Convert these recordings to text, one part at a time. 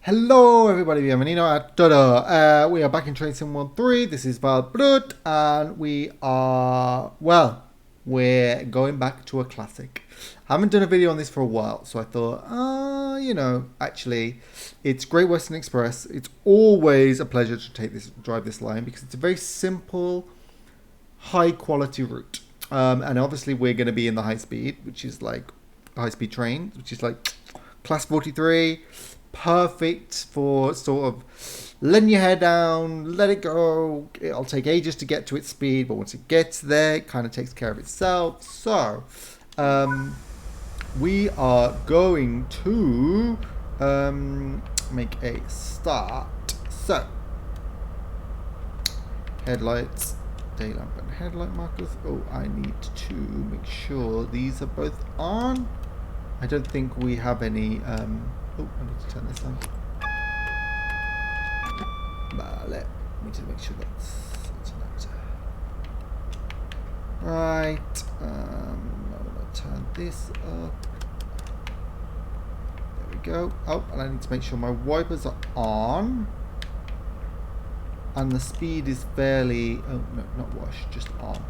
Hello everybody, bienvenido a todo. We are back in Train Sim 1-3. This is Val Brut, and we're going back to a classic. I haven't done a video on this for a while, so I thought, actually, it's Great Western Express. It's always a pleasure to drive this line because it's a very simple, high quality route. And obviously we're going to be in the high speed, which is like high speed train, which is like class 43. Perfect for sort of letting your hair down, let it go. It'll take ages to get to its speed, but once it gets there, it kind of takes care of itself. So, we are going to make a start. So, headlights, day lamp and headlight markers. Oh, I need to make sure these are both on. I don't think we have any... Oh, I need to turn this on. Vale. Let me just make sure that's not. Right. I'm going to turn this up. There we go. Oh, and I need to make sure my wipers are on. And the speed is fairly... Oh, no, not wash, just on.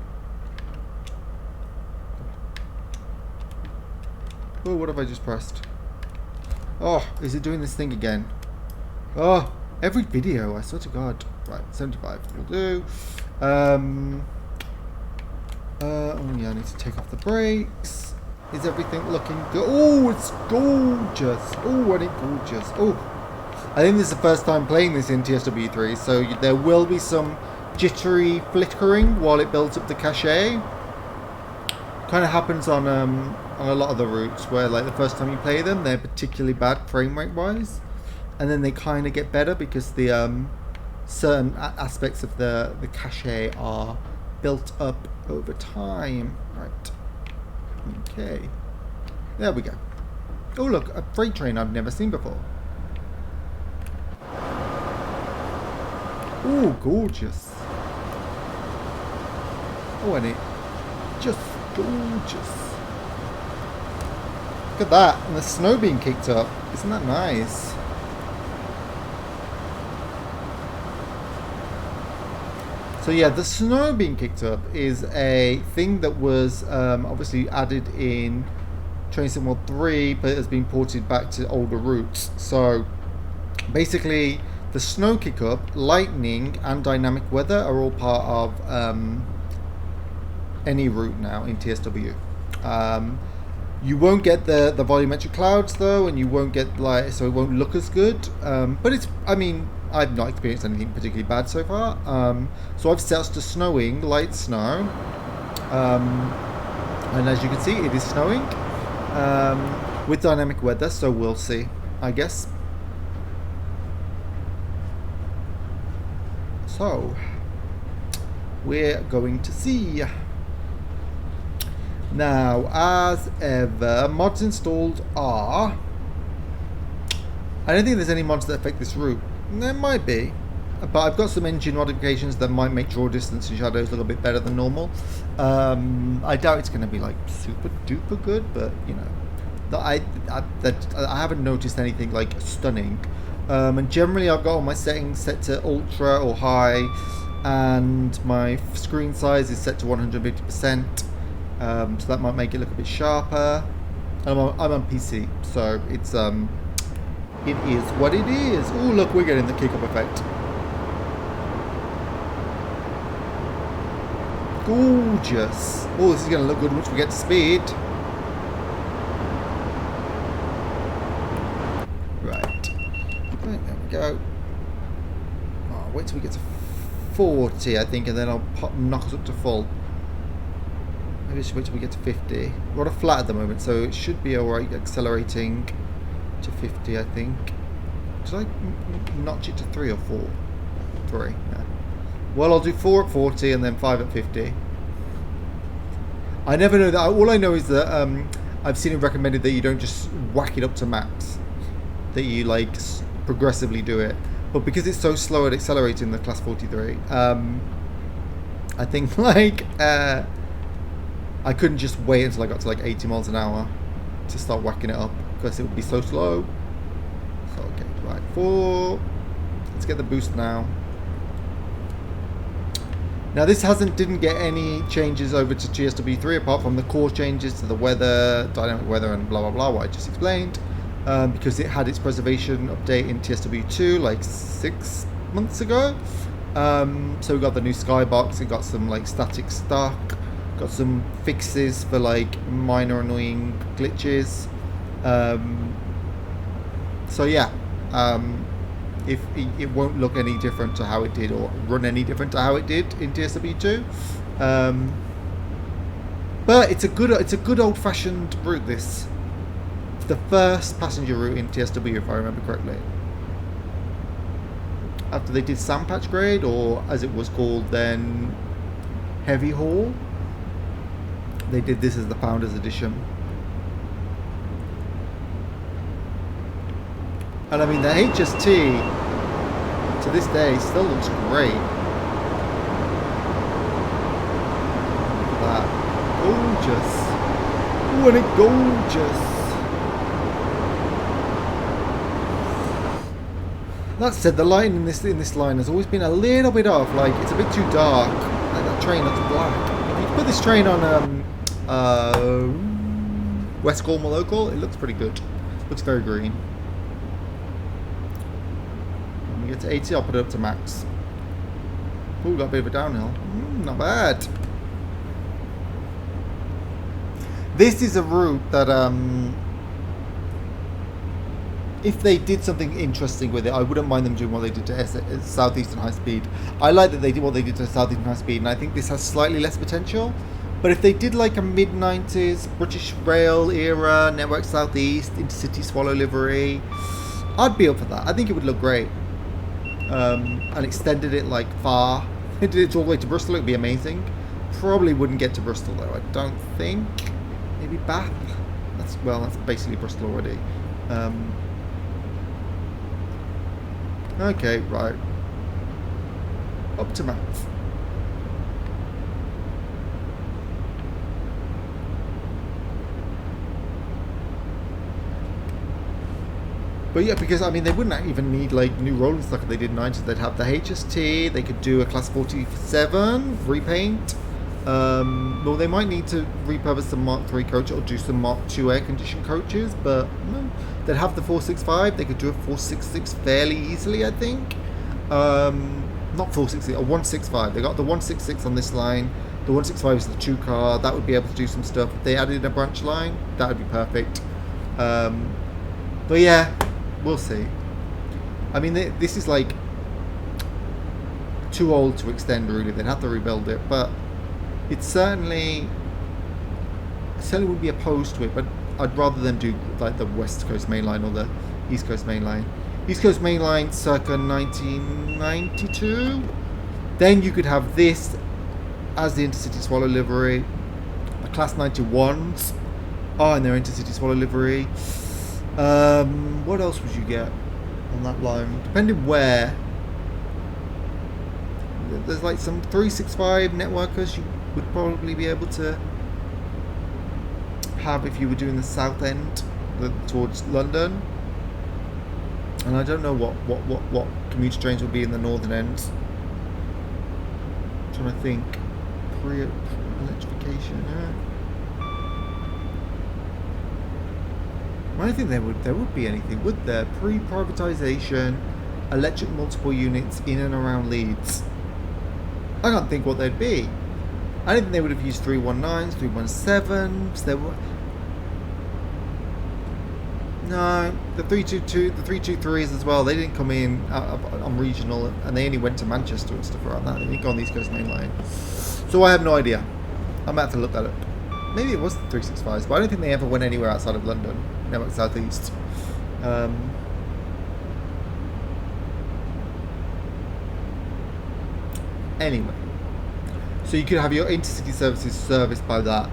Oh, what have I just pressed? Oh, is it doing this thing again? Oh, every video, I swear to God. Right, 75 will do. Oh yeah, I need to take off the brakes. Is everything looking good? Oh, it's gorgeous. Oh, and it's gorgeous. Oh, I think this is the first time playing this in TSW3, so there will be some jittery flickering while it builds up the cache. Kind of happens on a lot of the routes where, like, the first time you play them, they're particularly bad frame rate wise, and then they kind of get better because the certain aspects of the cache are built up over time. Right. Okay. There we go. Oh look, a freight train I've never seen before. Oh, gorgeous. Oh, and it just gorgeous. Look at that, and the snow being kicked up. Isn't that nice? So yeah, the snow being kicked up is a thing that was obviously added in Train Sim World 3, but it has been ported back to older routes. So basically, the snow kick up, lightning, and dynamic weather are all part of any route now in TSW. You won't get the volumetric clouds though, and you won't get so it won't look as good. But it's, I mean, I've not experienced anything particularly bad so far. So I've set us to snowing, light snow, and as you can see, it is snowing with dynamic weather. So we'll see, I guess. So we're going to see. Now, as ever, mods installed are... I don't think there's any mods that affect this route. There might be, but I've got some engine modifications that might make draw distance and shadows a little bit better than normal. I doubt it's going to be like super duper good, but you know, I haven't noticed anything like stunning. And generally, I've got all my settings set to ultra or high, and my screen size is set to 150%. So that might make it look a bit sharper. I'm on PC, so it's it is what it is. Oh look, we're getting the kick-up effect. Gorgeous. Oh, this is going to look good once we get to speed. Right, there we go. Oh, wait till we get to 40, I think, and then I'll knock us up to full. Maybe I should wait till we get to 50. We're on a flat at the moment, so it should be alright accelerating to 50, I think. Should I notch it to 3 or 4? 3, yeah. Well, I'll do 4 at 40 and then 5 at 50. I never know that. All I know is that I've seen it recommended that you don't just whack it up to max. That you, like, progressively do it. But because it's so slow at accelerating the class 43, I think, like... I couldn't just wait until I got to like 80 miles an hour to start whacking it up because it would be so slow. So, okay, right, before. Let's get the boost now. Now this didn't get any changes over to GSW3 apart from the core changes to the weather, dynamic weather, and blah blah blah, what I just explained, because it had its preservation update in TSW2 like 6 months ago. So we got the new skybox, it got some like static stuck, got some fixes for like minor annoying glitches. So yeah, if it won't look any different to how it did, or run any different to how it did in TSW2, but it's a good old-fashioned route. This, the first passenger route in TSW, if I remember correctly. After they did Sandpatch Grade, or as it was called then, Heavy Haul, they did this as the Founders Edition. And I mean, the HST to this day still looks great. Look at that. Gorgeous. Ooh, and it gorgeous. That said, the lighting in this line has always been a little bit off. Like, it's a bit too dark. Like, that train looks black. If you put this train on West Cornwall Local, it looks pretty good. Looks very green. Get to 80, I'll put it up to max. Ooh, got a bit of a downhill. Not bad. This is a route that, if they did something interesting with it, I wouldn't mind them doing what they did to Southeastern High Speed. I like that they did what they did to Southeastern High Speed, and I think this has slightly less potential. But if they did like a mid-90s British Rail era, Network Southeast, Intercity Swallow livery, I'd be up for that. I think it would look great. And extended it like far. Did it all the way to Bristol, it would be amazing. Probably wouldn't get to Bristol though, I don't think. Maybe Bath. That's basically Bristol already. Okay, right. Up to max. But yeah, because I mean, they wouldn't even need like new rolling stock if they did 90s. They'd have the HST. They could do a Class 47 repaint. Well, they might need to repurpose some Mark 3 coach or do some Mark 2 air conditioned coaches. But no, they'd have the 465. They could do a 466 fairly easily, I think. Not 466, a 165. They got the 166 on this line. The 165 is the 2 car. That would be able to do some stuff. If they added a branch line, that would be perfect. But yeah. We'll see. I mean, this is like too old to extend, really. They'd have to rebuild it, but it certainly would be opposed to it. But I'd rather them do like the West Coast Main Line or the East Coast Main Line. East Coast Main Line circa 1992. Then you could have this as the Intercity Swallow livery, the Class 91s are in their Intercity Swallow livery. What else would you get on that line? Depending where. There's like some 365 networkers you would probably be able to have if you were doing the south end towards London. And I don't know what commuter trains would be in the northern end. I'm trying to think. Pre-electrification, yeah. I don't think there would be anything, would there? Pre-privatisation, electric multiple units in and around Leeds. I can't think what they'd be. I don't think they would have used 319s, 317s. There were no, the 322, the 323s as well. They didn't come in on regional, and they only went to Manchester and stuff around that. They didn't go on the East Coast Main Line. So I have no idea. I might have to look that up. Maybe it was the 365s, but I don't think they ever went anywhere outside of London. Network Southeast. Anyway, so you could have your intercity services serviced by that.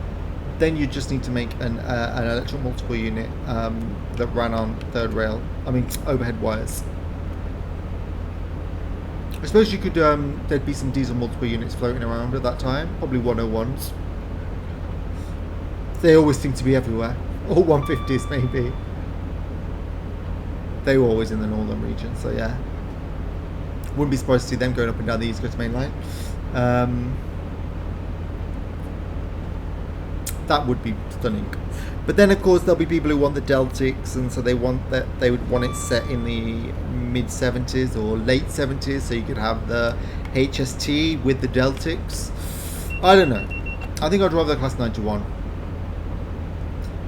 Then you just need to make an electric multiple unit that ran on overhead wires. I suppose you could. There'd be some diesel multiple units floating around at that time, probably 101s. They always seem to be everywhere. Or 150s maybe. They were always in the northern region, so yeah. Wouldn't be surprised to see them going up and down the East Coast Main Line. That would be stunning. But then, of course, there'll be people who want the Deltics, and so they would want it set in the mid 70s or late 70s, so you could have the HST with the Deltics. I don't know. I think I'd rather the Class 91.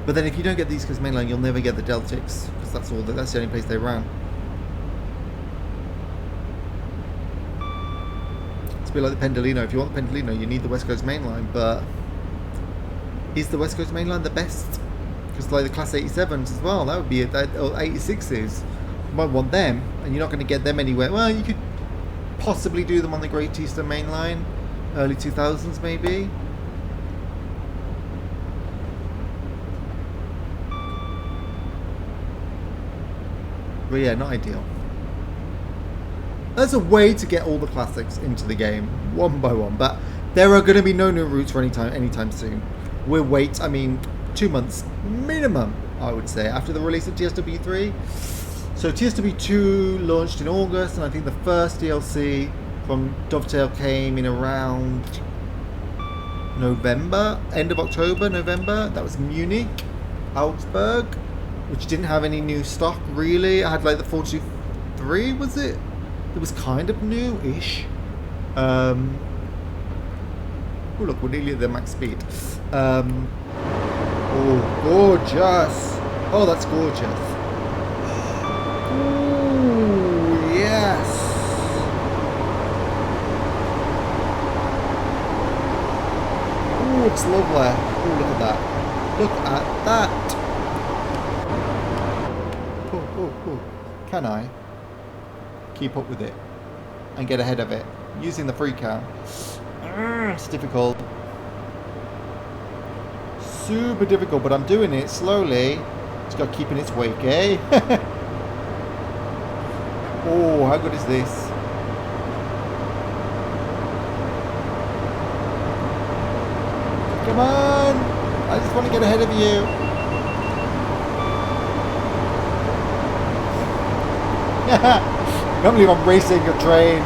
But then, if you don't get the East Coast Main Line, you'll never get the Deltics, because that's the only place they ran. It's a bit like the Pendolino. If you want the Pendolino, you need the West Coast Main Line, but is the West Coast Main Line the best? Because like the Class 87s as well, that would be or 86s. You might want them, and you're not going to get them anywhere. Well, you could possibly do them on the Great Eastern Main Line, early 2000s maybe. But yeah, not ideal. There's a way to get all the classics into the game, one by one, but there are going to be no new routes for anytime soon. We'll wait, 2 months minimum, I would say, after the release of TSW3. So TSW2 launched in August, and I think the first DLC from Dovetail came in around November, end of October, November. That was Munich, Augsburg, which didn't have any new stock really. I had like the 423, was it? It was kind of new-ish. Oh look, we're nearly at the max speed. Oh, gorgeous. Oh, that's gorgeous. Ooh, yes. Ooh, it's lovely. Ooh, look at that. Look at that. Oh. Can I keep up with it and get ahead of it using the free cam? It's difficult. Super difficult, but I'm doing it slowly. It's got to keep in its wake, eh? Oh, how good is this? Come on! I just want to get ahead of you. I can't believe I'm racing a train.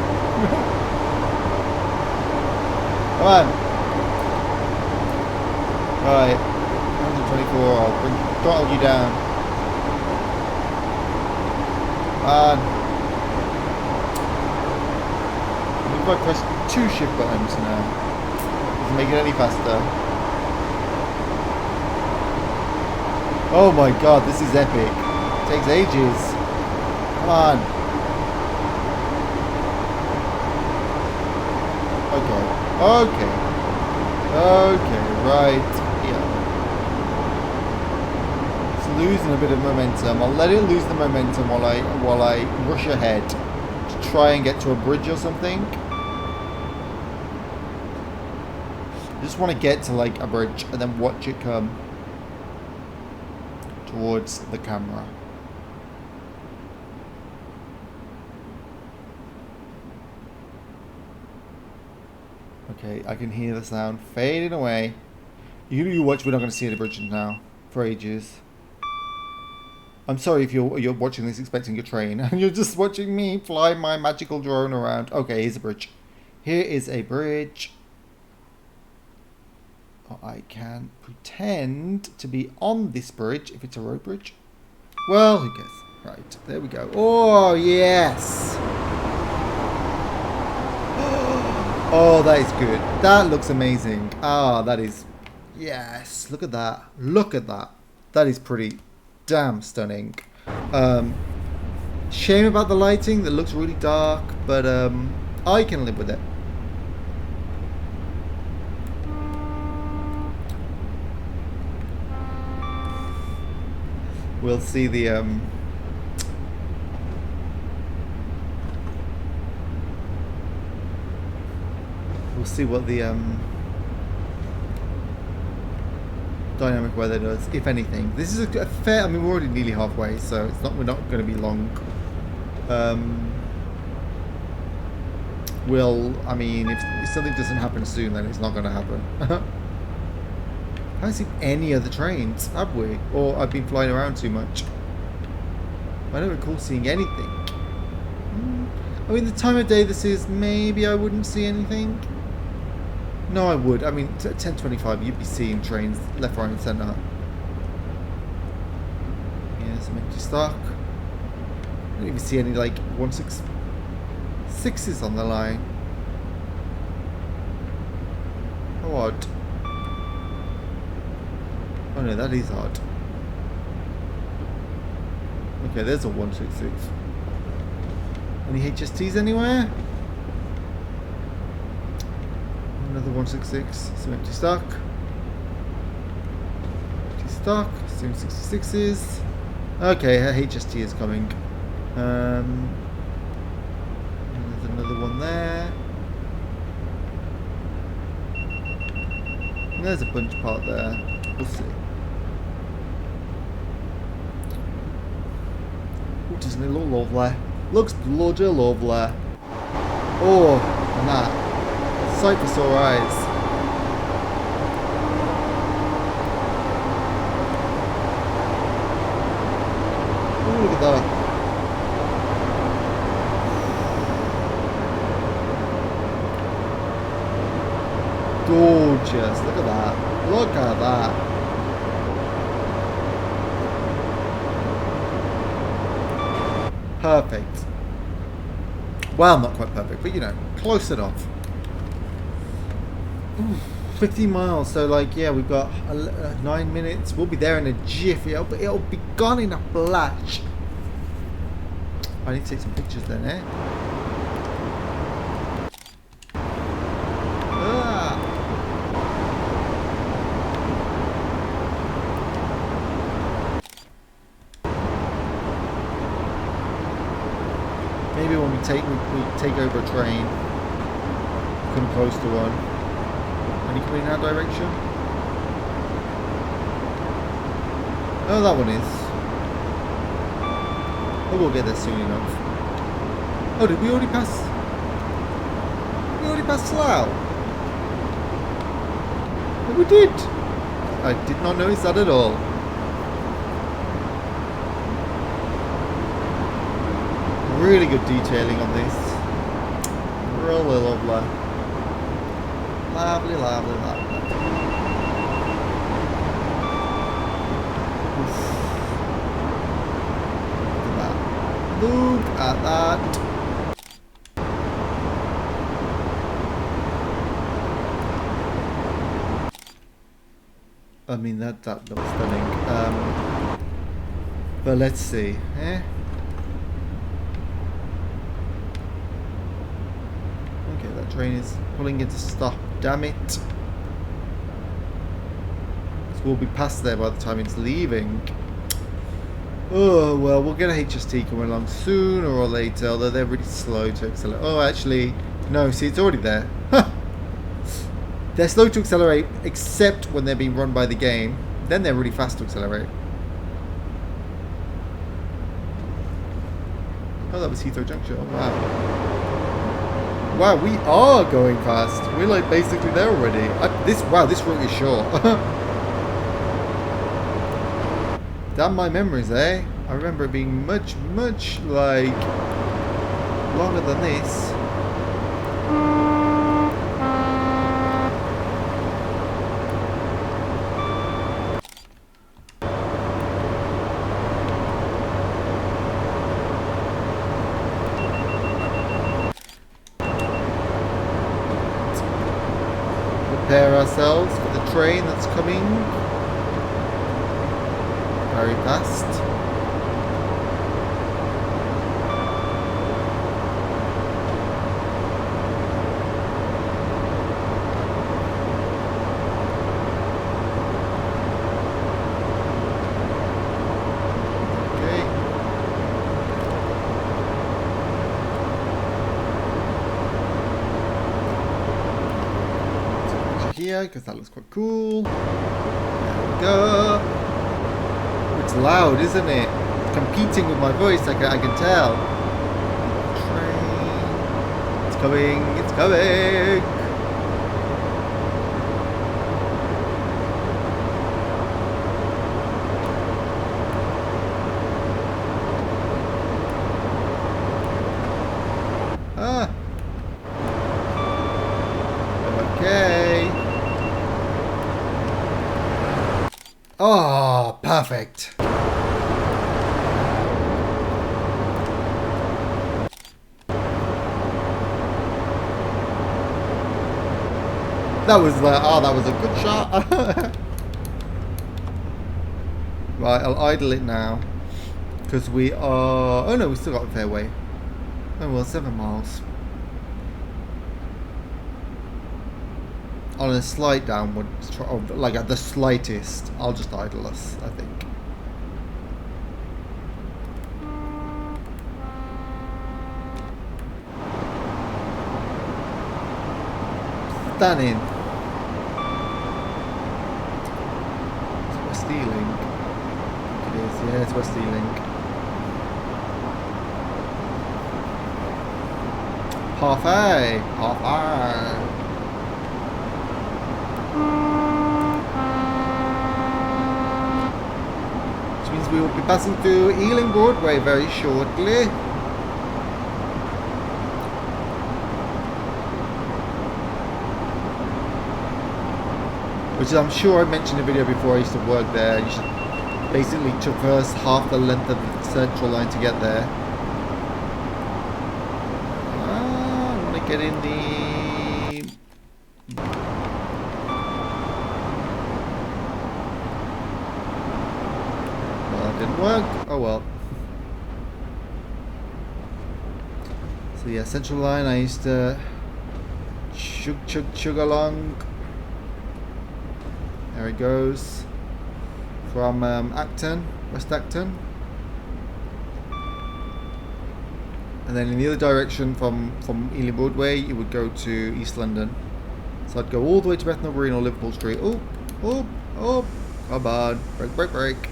Come on. Right. 124. I'll throttle you down. Come on. If I press 2 shift buttons now, doesn't make it any faster. Oh my god, this is epic. It takes ages. Come on. Okay, right. Yeah. It's losing a bit of momentum. I'll let it lose the momentum while I rush ahead to try and get to a bridge or something. I just want to get to like a bridge and then watch it come towards the camera. Okay, I can hear the sound fading away. You watch, we're not going to see the bridge now for ages. I'm sorry if you're watching this expecting a train and you're just watching me fly my magical drone around. Okay, here's a bridge. Here is a bridge. Oh, I can pretend to be on this bridge if it's a road bridge. Well, who cares? Right, there we go. Oh, yes. Oh, that is good. That looks amazing. Ah, that is... Yes, look at that. Look at that. That is pretty damn stunning. Shame about the lighting. That looks really dark, but I can live with it. We'll see the... We'll see what the dynamic weather does, if anything. This is a fair... I mean, we're already nearly halfway, so it's not. We're not going to be long. I mean, if something doesn't happen soon, then it's not going to happen. I haven't seen any other trains, have we? Or I've been flying around too much. I don't recall seeing anything. I mean, the time of day this is, maybe I wouldn't see anything. No, I would. I mean, at 10:25, you'd be seeing trains left, right, and centre. Yeah, some empty stock. I don't even see any, like, 166s on the line. How odd. Oh no, that is odd. Okay, there's a 166. Any HSTs anywhere? Another 166. Some empty stock. Empty stock. Some 66s. Okay, a HST is coming. There's another one there. And there's a punch part there. We'll see. Oh, doesn't it look lovely? Looks bloody lovely. Oh, and that. Sight for sore eyes. Oh, look at that. Gorgeous. Look at that. Look at that. Perfect. Well, not quite perfect, but you know, close enough. Ooh, 50 miles, so like, yeah, we've got 9 minutes. We'll be there in a jiffy. It'll be gone in a flash. I need to take some pictures then, eh? Maybe when we take over a train, come close to one. Any coming in that direction? Oh, that one is. Oh, we'll get there soon enough. Oh, did we already pass? We already passed Slough. Oh, we did. I did not notice that at all. Really good detailing on this. Really lovely. Lovely, lovely, lovely. Oof. Look at that. I mean, that looks stunning. But let's see. Eh? Train is pulling into stop, damn it. So we'll be past there by the time it's leaving. Oh well, we'll get a HST coming along sooner or later, although they're really slow to accelerate. Oh, actually, no, see, it's already there. They're slow to accelerate, except when they're being run by the game. Then they're really fast to accelerate. Oh, that was Heathrow Junction. Oh, wow. Wow, we are going fast. We're like basically there already. This route is short. Damn my memories, eh? I remember it being much like longer than this. Prepare ourselves for the train that's coming very fast. Because that looks quite cool. There we go. It's loud, isn't it? Competing with my voice, I can tell. Train. It's coming, it's coming. Oh, perfect. That was that was a good shot. Right, I'll idle it now because we are. Oh no, we still got a fairway. Oh well, 7 miles on a slight downward, like at the slightest. I'll just idle us, I think. Stunning. West Ealing. It is, yeah, it's West Ealing. Half A. Half A. Which means we will be passing through Ealing Broadway very shortly. Which I'm sure I mentioned in a video before. I used to work there. You should basically traverse half the length of the Central Line to get there. I want to get in the... Well, that didn't work. Oh well. So yeah, Central Line, I used to chug along. There it goes. From Acton, West Acton. And then in the other direction from Ealing Broadway, you would go to East London. So I'd go all the way to Bethnal Green or Liverpool Street. Oh, come on. Brake.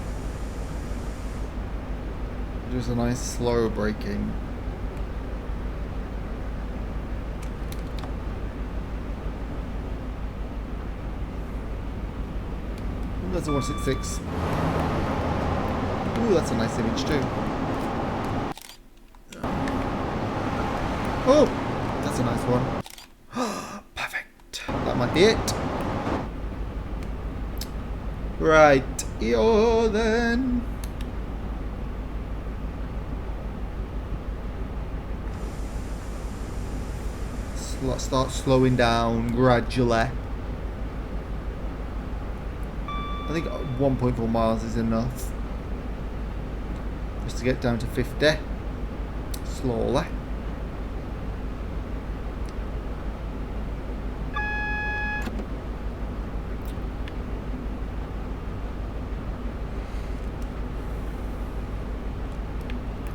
Just a nice slow braking. That's a 166. Ooh, that's a nice image too. Oh, that's a nice one. Perfect. That might be it. Right, yo then. Start slowing down gradually. I think 1.4 miles is enough just to get down to 50 slowly.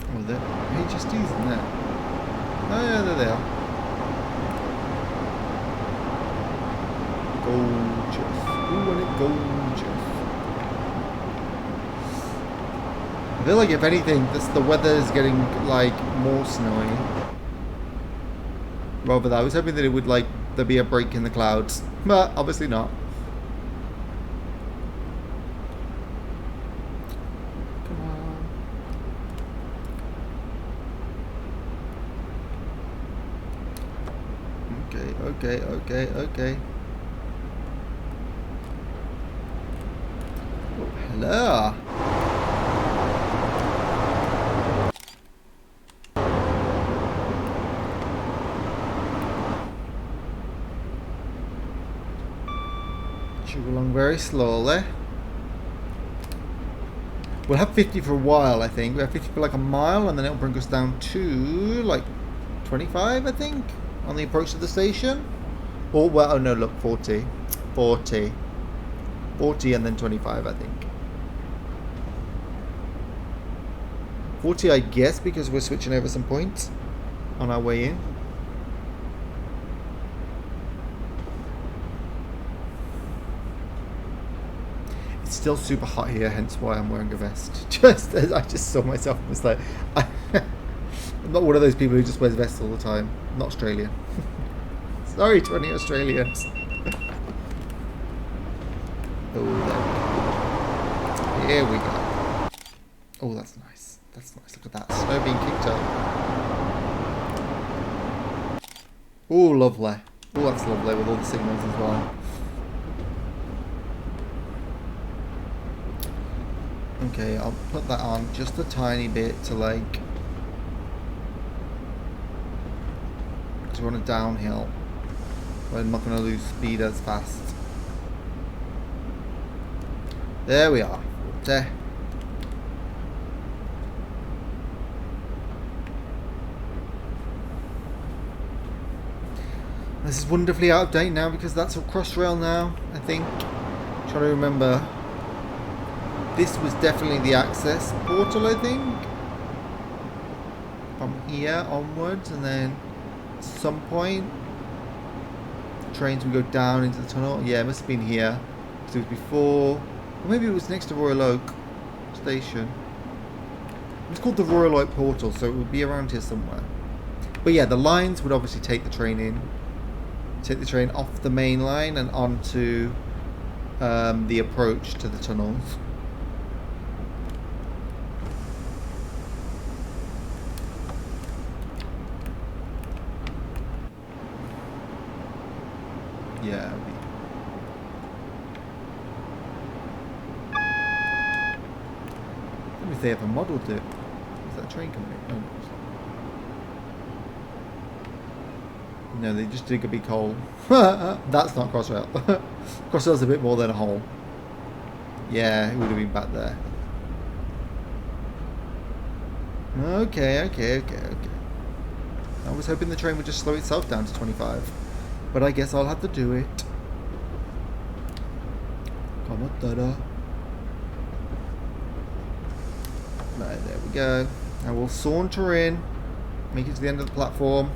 Oh, the HSTs in there. Oh yeah, there they are. Gorgeous. Ooh, and it gorgeous. I feel like if anything, the weather is getting like more snowy. Rather than I was hoping that it would like there be a break in the clouds, but obviously not. Come on. Okay. Oh, hello. Chug along very slowly. We'll have 50 for a while, I think. We have 50 for like a mile, and then it'll bring us down to like 25, I think, on the approach to the station. Or, well, oh no, look, 40, and then 25, I think. 40, I guess, because we're switching over some points on our way in. It's still super hot here, hence why I'm wearing a vest. I just saw myself and was like, I'm not one of those people who just wears vests all the time. I'm not Australian. Sorry to any Australians. Oh, there we go. Oh, that's nice. That's nice. Look at that. Snow being kicked up. Oh, lovely. Oh, that's lovely with all the signals as well. Okay, I'll put that on just a tiny bit to like, because we're on a downhill. But I'm not going to lose speed as fast. There we are. There. This is wonderfully out of date now because that's a Crossrail now, I think. I'm trying to remember. This was definitely the access portal, I think. From here onwards, and then at some point trains would go down into the tunnel. Yeah, it must have been here. Because it was before, or maybe it was next to Royal Oak Station. It's called the Royal Oak Portal, so it would be around here somewhere. But yeah, the lines would obviously take the train in. Take the train off the main line and onto the approach to the tunnels. Yeah. Maybe if they ever modelled it. Is that a train coming in? Oh, no, they just dig a big hole. That's not Crossrail. Crossrail's a bit more than a hole. Yeah, it would have been back there. Okay. I was hoping the train would just slow itself down to 25. But I guess I'll have to do it. Come on, Dada. Right, there we go. I will saunter in, make it to the end of the platform.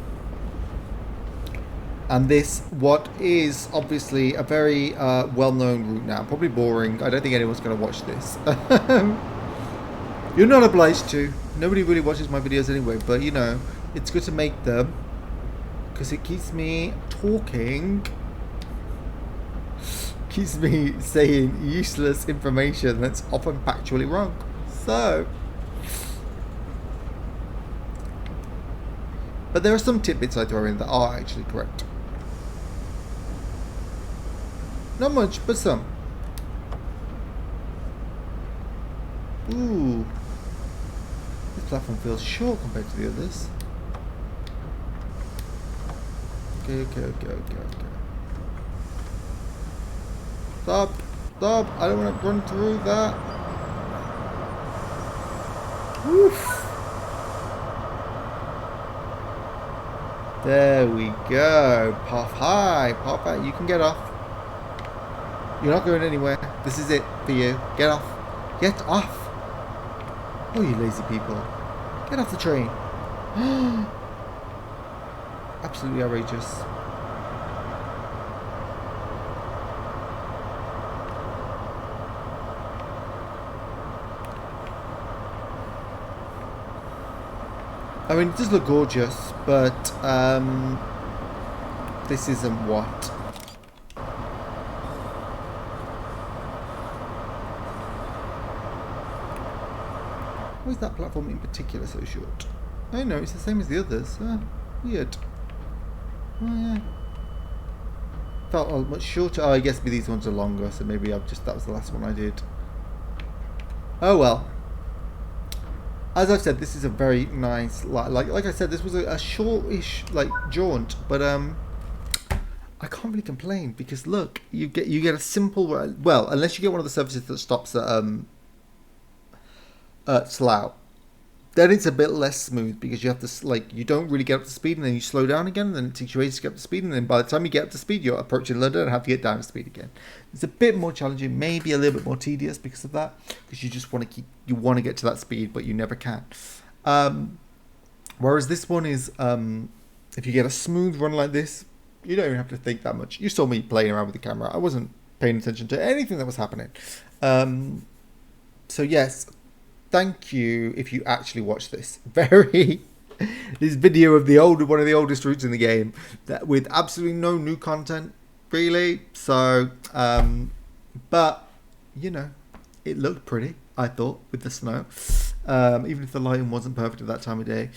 And this, what is obviously a very well-known route now. Probably boring. I don't think anyone's going to watch this. You're not obliged to. Nobody really watches my videos anyway. But, you know, it's good to make them. Because it keeps me talking. Keeps me saying useless information that's often factually wrong. So... but there are some tidbits I throw in that are actually correct. Not much, but some. Ooh. This platform feels short compared to the others. Okay. Stop. I don't want to run through that. Woof. There we go. Pop high. You can get off. You're not going anywhere. This is it for you. Get off. Get off. Oh, you lazy people. Get off the train. Absolutely outrageous. I mean, it does look gorgeous, but this isn't what. Why is that platform in particular so short? I know, it's the same as the others. Weird. Oh yeah. Felt much shorter. Oh, I guess these ones are longer, so maybe that was the last one I did. Oh well. As I've said, this is a very nice, like I said, this was a short-ish jaunt, but I can't really complain because look, you get a simple, well, unless you get one of the services that stops at Slough, then it's a bit less smooth because you have to you don't really get up to speed and then you slow down again and then it takes you ages to get up to speed and then by the time you get up to speed you're approaching London and have to get down to speed again. It's a bit more challenging, maybe a little bit more tedious because of that, because you just want to get to that speed but you never can. Whereas this one is, if you get a smooth run like this, you don't even have to think that much. You saw me playing around with the camera. I wasn't paying attention to anything that was happening. So yes, thank you if you actually watch this this video of one of the oldest routes in the game with absolutely no new content really. So but you know, it looked pretty, I thought, with the snow, even if the lighting wasn't perfect at that time of day.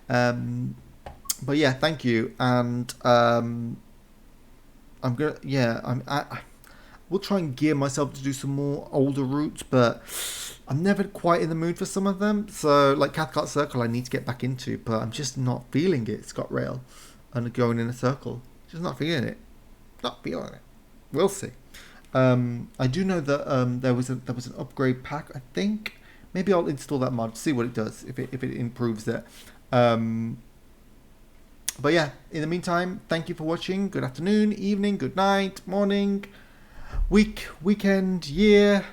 But yeah, thank you. And I'm gonna, will try and gear myself to do some more older routes, but I'm never quite in the mood for some of them. So, like Cathcart Circle, I need to get back into, but I'm just not feeling it. ScotRail and going in a circle, just not feeling it. Not feeling it. We'll see. I do know that there was an upgrade pack. I think maybe I'll install that mod, see what it does, if it improves it. But yeah, in the meantime, thank you for watching. Good afternoon, evening, good night, morning, week, weekend, year,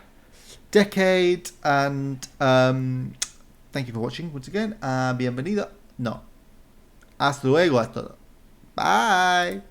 decade, and thank you for watching once again. Bienvenido. No. Hasta luego a todos. Bye.